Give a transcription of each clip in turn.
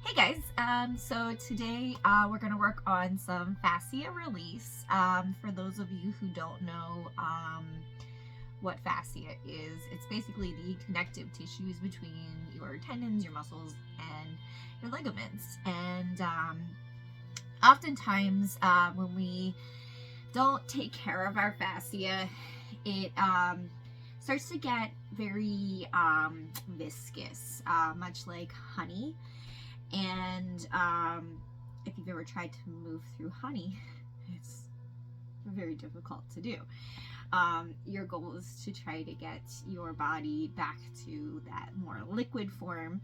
Hey guys, so today we're going to work on some fascia release. For those of you who don't know what fascia is, it's basically the connective tissues between your tendons, your muscles, and your ligaments. And oftentimes when we don't take care of our fascia, it starts to get very viscous, much like honey. And if you've ever tried to move through honey, it's very difficult to do. Your goal is to try to get your body back to that more liquid form.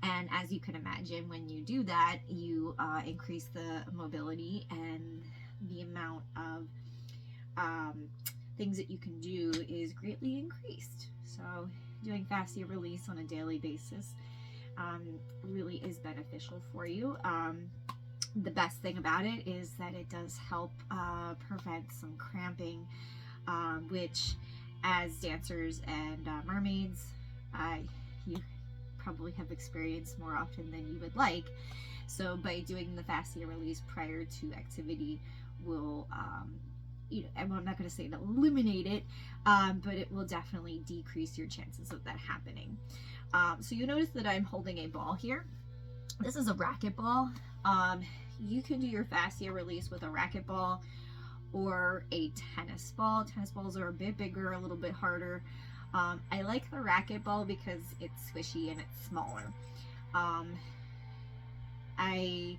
And as you can imagine, when you do that, you increase the mobility, and the amount of things that you can do is greatly increased. So doing fascia release on a daily basis really is beneficial for you. The best thing about it is that it does help prevent some cramping, which as dancers and mermaids, you probably have experienced more often than you would like. So by doing the fascia release prior to activity will I'm not going to say to eliminate it, but it will definitely decrease your chances of that happening. So you notice that I'm holding a ball here. This is a racket ball. You can do your fascia release with a racket ball or a tennis ball. Tennis balls are a bit bigger, a little bit harder. I like the racket ball because it's squishy and it's smaller. I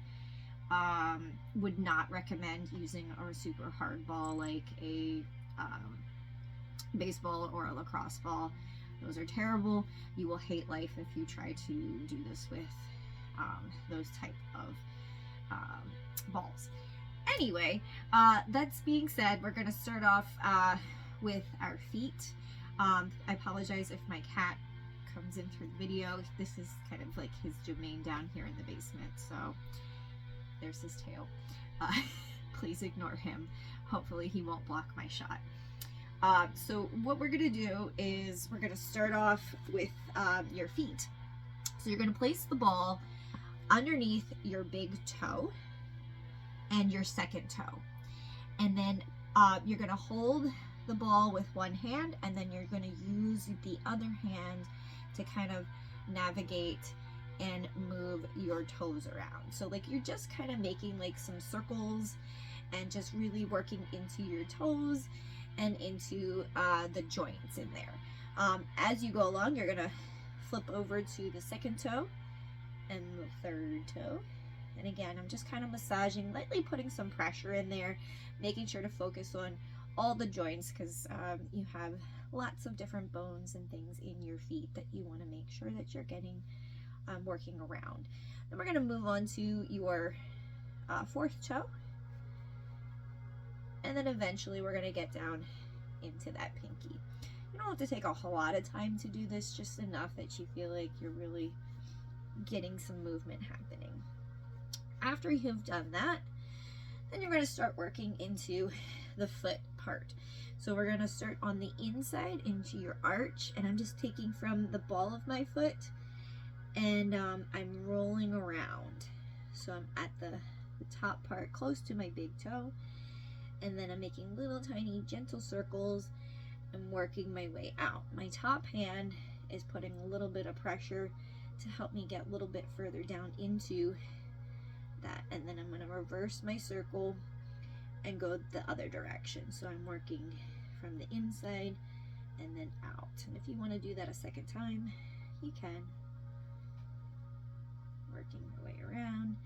would not recommend using a super hard ball like a baseball or a lacrosse ball. Those are terrible. You will hate life if you try to do this with those type of balls. Anyway, that's being said, we're going to start off with our feet. I apologize if my cat comes in through the video. This is kind of like his domain down here in the basement, so there's his tail. Please ignore him. Hopefully he won't block my shot. So what we're going to do is we're going to start off with your feet. So you're going to place the ball underneath your big toe and your second toe. And then you're going to hold the ball with one hand, and then you're going to use the other hand to kind of navigate and move your toes around. So like you're just kind of making like some circles and just really working into your toes and into the joints in there. As you go along, you're gonna flip over to the second toe and the third toe. And again, I'm just kind of massaging, lightly putting some pressure in there, making sure to focus on all the joints, because you have lots of different bones and things in your feet that you want to make sure that you're getting working around. Then we're going to move on to your fourth toe, and then eventually we're going to get down into that pinky. You don't have to take a whole lot of time to do this, just enough that you feel like you're really getting some movement happening. After you've done that, then you're going to start working into the foot part. So we're going to start on the inside into your arch, and I'm just taking from the ball of my foot, and I'm rolling around. So I'm at the top part close to my big toe, and then I'm making little tiny gentle circles and working my way out. My top hand is putting a little bit of pressure to help me get a little bit further down into that, and then I'm going to reverse my circle and go the other direction. So I'm working from the inside and then out. And if you want to do that a second time, you can. Working your way around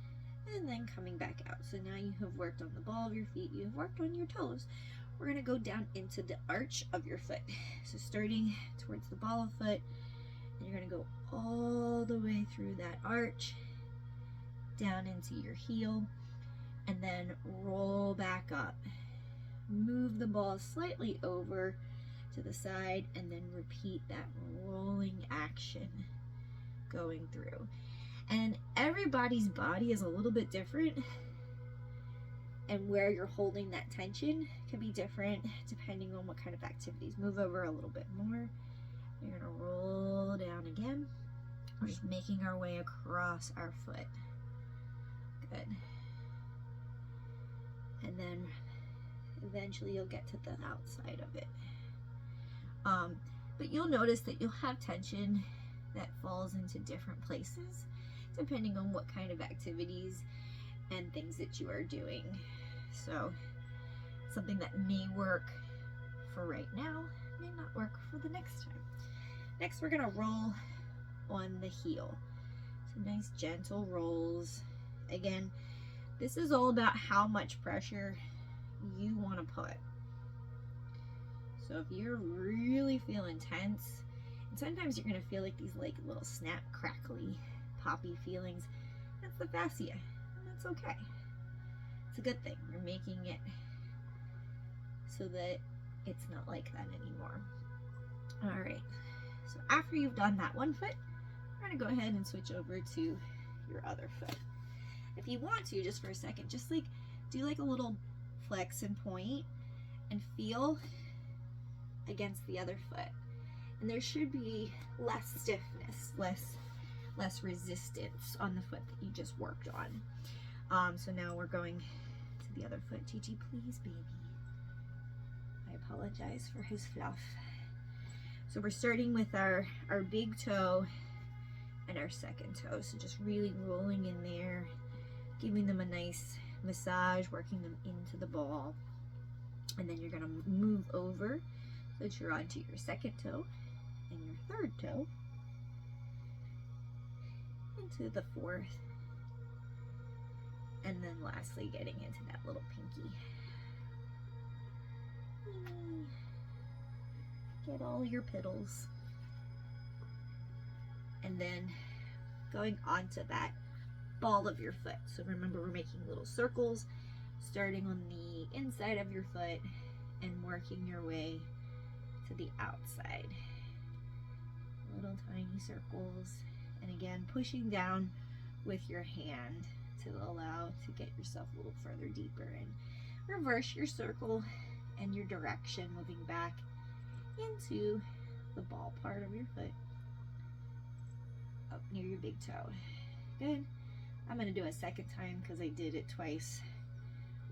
and then coming back out. So now you have worked on the ball of your feet, you have worked on your toes. We're going to go down into the arch of your foot. So starting towards the ball of foot, and you're going to go all the way through that arch, down into your heel, and then roll back up. Move the ball slightly over to the side, and then repeat that rolling action going through. And everybody's body is a little bit different, and where you're holding that tension can be different depending on what kind of activities. Move over a little bit more. You're going to roll down again. We're just making our way across our foot. Good. And then eventually you'll get to the outside of it. But you'll notice that you'll have tension that falls into different places depending on what kind of activities and things that you are doing. So something that may work for right now may not work for the next time. Next, we're gonna roll on the heel. So nice gentle rolls. Again, this is all about how much pressure you want to put. So if you're really feeling tense, and sometimes you're going to feel like these like little snap, crackly, poppy feelings, that's the fascia, and that's okay. It's a good thing. You're making it so that it's not like that anymore. All right, so after you've done that one foot, we're going to go ahead and switch over to your other foot. If you want to, just for a second, just like do like a little flex and point and feel against the other foot, and there should be less stiffness, less resistance on the foot that you just worked on. So now we're going to the other foot. Gigi, please, baby. I apologize for his fluff. So we're starting with our big toe and our second toe. So just really rolling in there, giving them a nice massage, working them into the ball. And then you're gonna move over so that you're onto your second toe and your third toe, into the fourth, and then lastly getting into that little pinky. Get all your piddles. And then going onto that ball of your foot. So remember, we're making little circles, starting on the inside of your foot and working your way to the outside. Little tiny circles. And again, pushing down with your hand to allow to get yourself a little further deeper, and reverse your circle and your direction, moving back into the ball part of your foot, up near your big toe. Good. I'm going to do a second time because I did it twice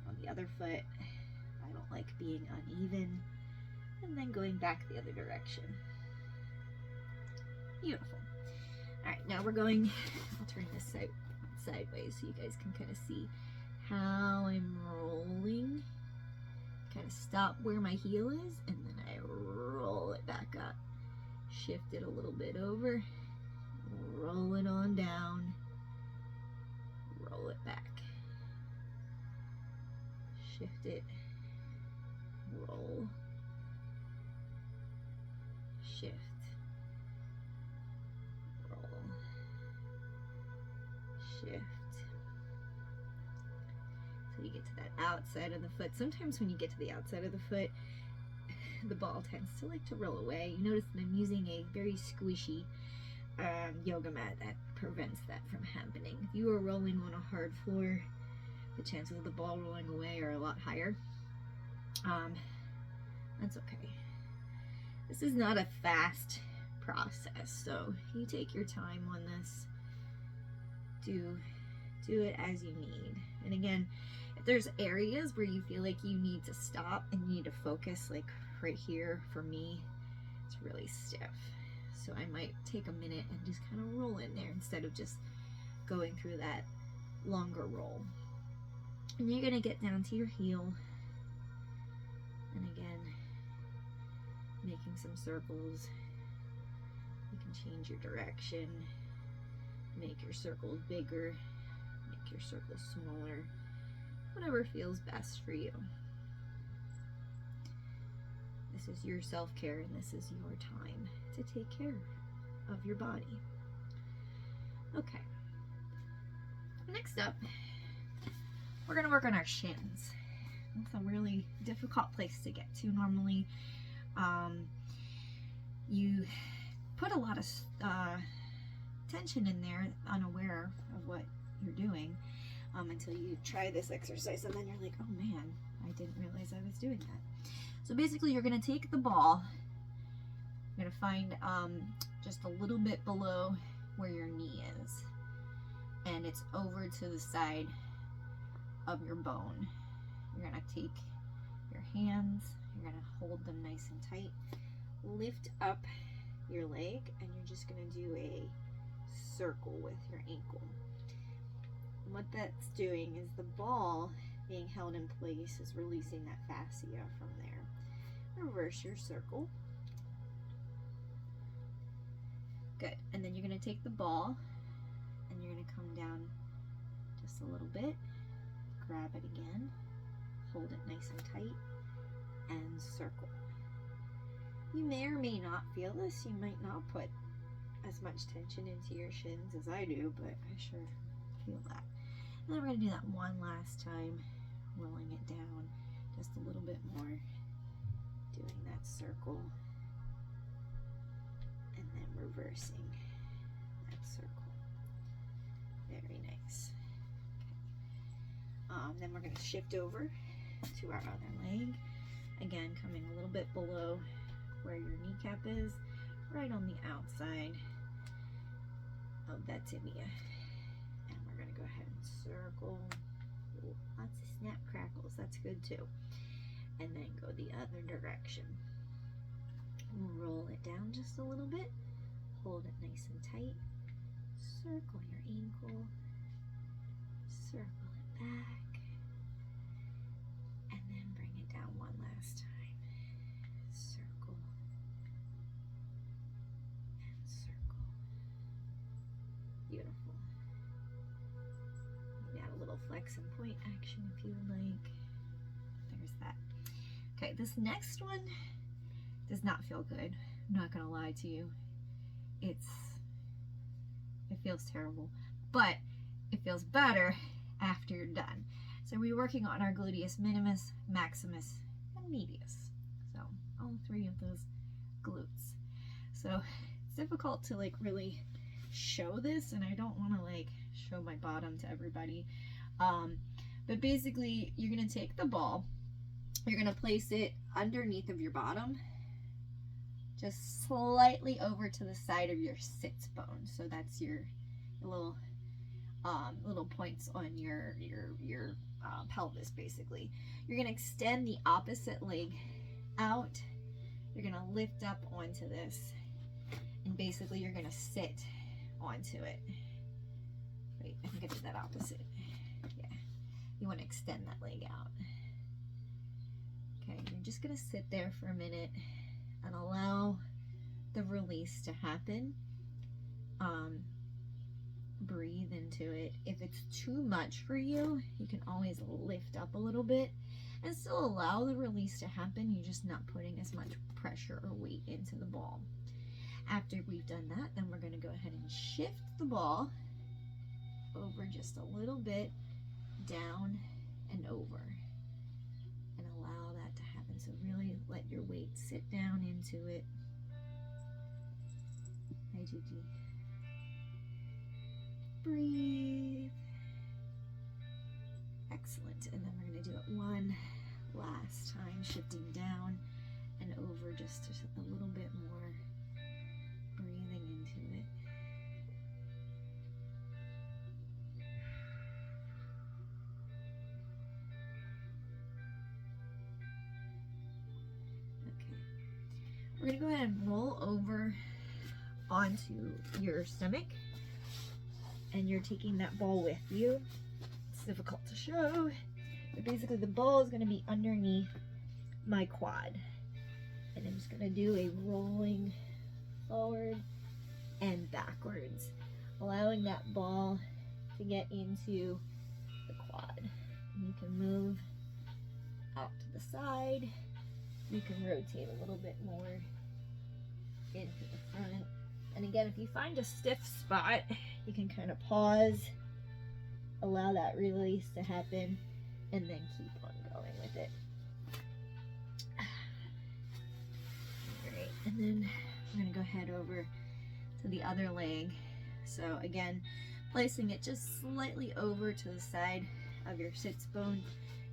on the other foot. I don't like being uneven. And then going back the other direction. Beautiful. All right, now we're going, I'll turn this sideways so you guys can kind of see how I'm rolling. Kind of stop where my heel is, and then I roll it back up. Shift it a little bit over. Roll it on down. Roll it back. Shift it. Roll. Shift. Roll. Shift. So you get to that outside of the foot. Sometimes when you get to the outside of the foot, the ball tends to like to roll away. You notice that I'm using a very squishy yoga mat that prevents that from happening. If you are rolling on a hard floor, the chances of the ball rolling away are a lot higher. That's okay. This is not a fast process, so you take your time on this. Do it as you need. And again, if there's areas where you feel like you need to stop and you need to focus, like right here for me, it's really stiff. So I might take a minute and just kind of roll in there instead of just going through that longer roll. And you're gonna get down to your heel. And again, making some circles. You can change your direction, make your circles bigger, make your circles smaller, whatever feels best for you. This is your self-care, and this is your time to take care of your body. Okay. Next up, we're going to work on our shins. It's a really difficult place to get to normally. You put a lot of tension in there, unaware of what you're doing, until you try this exercise, and then you're like, oh man, I didn't realize I was doing that. So basically, you're going to take the ball, you're going to find just a little bit below where your knee is, and it's over to the side of your bone. You're gonna take your hands, you're gonna hold them nice and tight, lift up your leg, and you're just gonna do a circle with your ankle. And what that's doing is the ball being held in place is releasing that fascia from there. Reverse your circle. Good. And then you're going to take the ball and you're going to come down just a little bit, grab it again, hold it nice and tight, and circle. You may or may not feel this. You might not put as much tension into your shins as I do, but I sure feel that. And then we're going to do that one last time, rolling it down just a little bit more, doing that circle, and then reversing that circle. Very nice. Okay. Then we're going to shift over to our other leg. Again, coming a little bit below where your kneecap is, right on the outside of that tibia. And we're going to go ahead and circle. Ooh, lots of snap crackles, that's good too. And then go the other direction. Roll it down just a little bit, hold it nice and tight, circle your ankle, circle it back, and then bring it down one last time. Circle and circle. Beautiful. You can add a little flex and point action if you would like. There's that. Okay, this next one does not feel good. I'm not gonna lie to you. It feels terrible, but it feels better after you're done. So we're working on our gluteus minimus, maximus, and medius. So all three of those glutes. So it's difficult to like really show this, and I don't want to like show my bottom to everybody. But basically, you're gonna take the ball, you're gonna place it underneath of your bottom, just slightly over to the side of your sits bone. So that's your little points on your pelvis. Basically, you're gonna extend the opposite leg out. You're gonna lift up onto this, and basically you're gonna sit onto it. Wait, I think I did that opposite. Yeah, you want to extend that leg out. Okay, you're just gonna sit there for a minute and allow the release to happen. Breathe into it. If it's too much for you, you can always lift up a little bit and still allow the release to happen. You're just not putting as much pressure or weight into the ball. After we've done that, then we're going to go ahead and shift the ball over just a little bit, down and over, and allow that to happen. So really let your weight sit down into it. Hi, Gigi. Breathe. Excellent. And then we're going to do it one last time, shifting down and over just a little bit more, breathing into it. Okay. We're going to go ahead and roll over onto your stomach, and you're taking that ball with you. It's difficult to show, but basically the ball is going to be underneath my quad, and I'm just going to do a rolling forward and backwards, allowing that ball to get into the quad. And you can move out to the side, you can rotate a little bit more into the front. And again, if you find a stiff spot, you can kind of pause, allow that release to happen, and then keep on going with it. Great. And then we're going to go head over to the other leg. So again, placing it just slightly over to the side of your sits bone.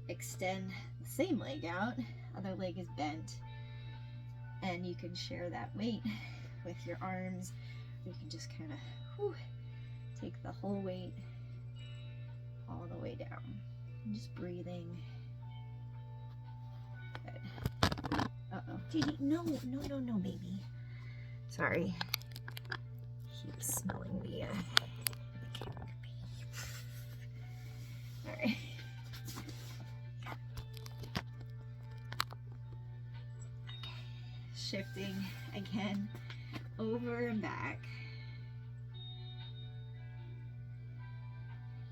Extend the same leg out, other leg is bent, and you can share that weight with your arms. You can just kind of take the whole weight all the way down. I'm just breathing. Good. Uh-oh. Gigi, no, baby. Sorry. He's smelling the camera. All right. Okay. Shifting again, over and back.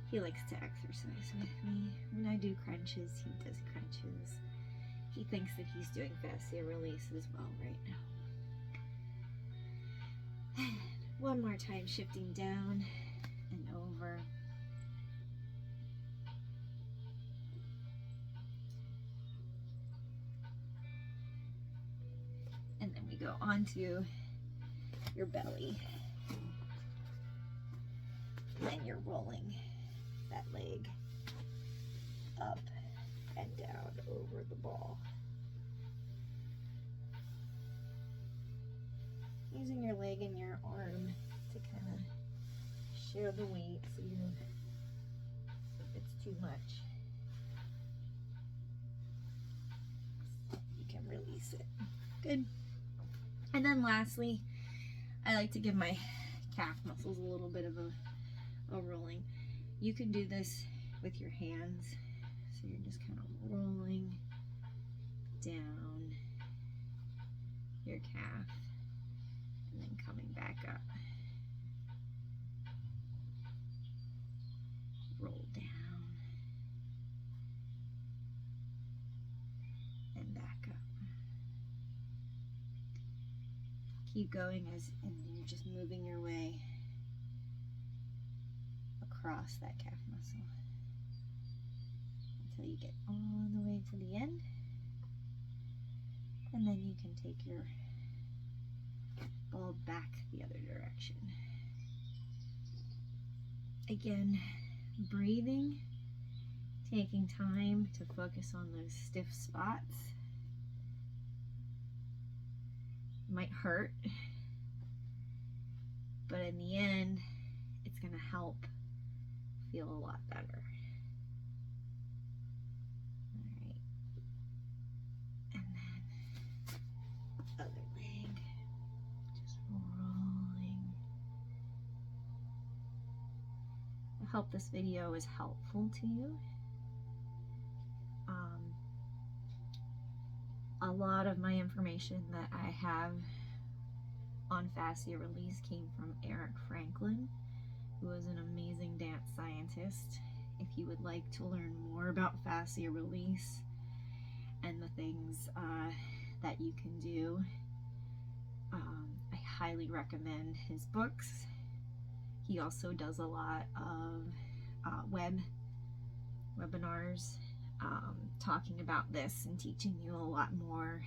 He likes to exercise with me. When I do crunches, he does crunches. He thinks that he's doing fascia release as well right now. One more time, shifting down and over. And then we go onto your belly. And you're rolling that leg up and down over the ball. Using your leg and your arm to kind of share the weight so you know if it's too much, you can release it. Good. And then lastly, I like to give my calf muscles a little bit of a rolling. You can do this with your hands. So you're just kind of rolling down your calf and then coming back up. Roll down and back up. Keep going and you're just moving your way across that calf muscle until you get all the way to the end, and then you can take your ball back the other direction. Again, breathing, taking time to focus on those stiff spots. It might hurt, but in the end, it's going to help feel a lot better. Alright. And then other leg. Just rolling. I hope this video is helpful to you. A lot of my information that I have on fascia release came from Eric Franklin, who is an amazing dance scientist. If you would like to learn more about fascia release and the things that you can do, I highly recommend his books. He also does a lot of webinars talking about this and teaching you a lot more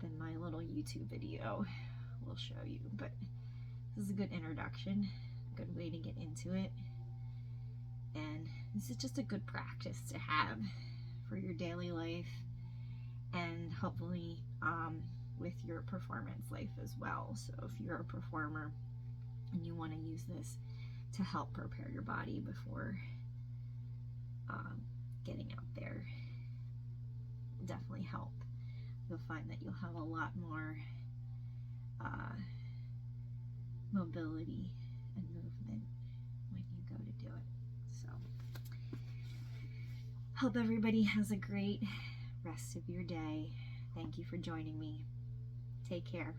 than my little YouTube video will show you. But this is a good introduction, a good way to get into it, and this is just a good practice to have for your daily life and hopefully with your performance life as well. So if you're a performer and you want to use this to help prepare your body before getting out there, will definitely help. You'll find that you'll have a lot more mobility and movement when you go to do it. So hope everybody has a great rest of your day. Thank you for joining me. Take care.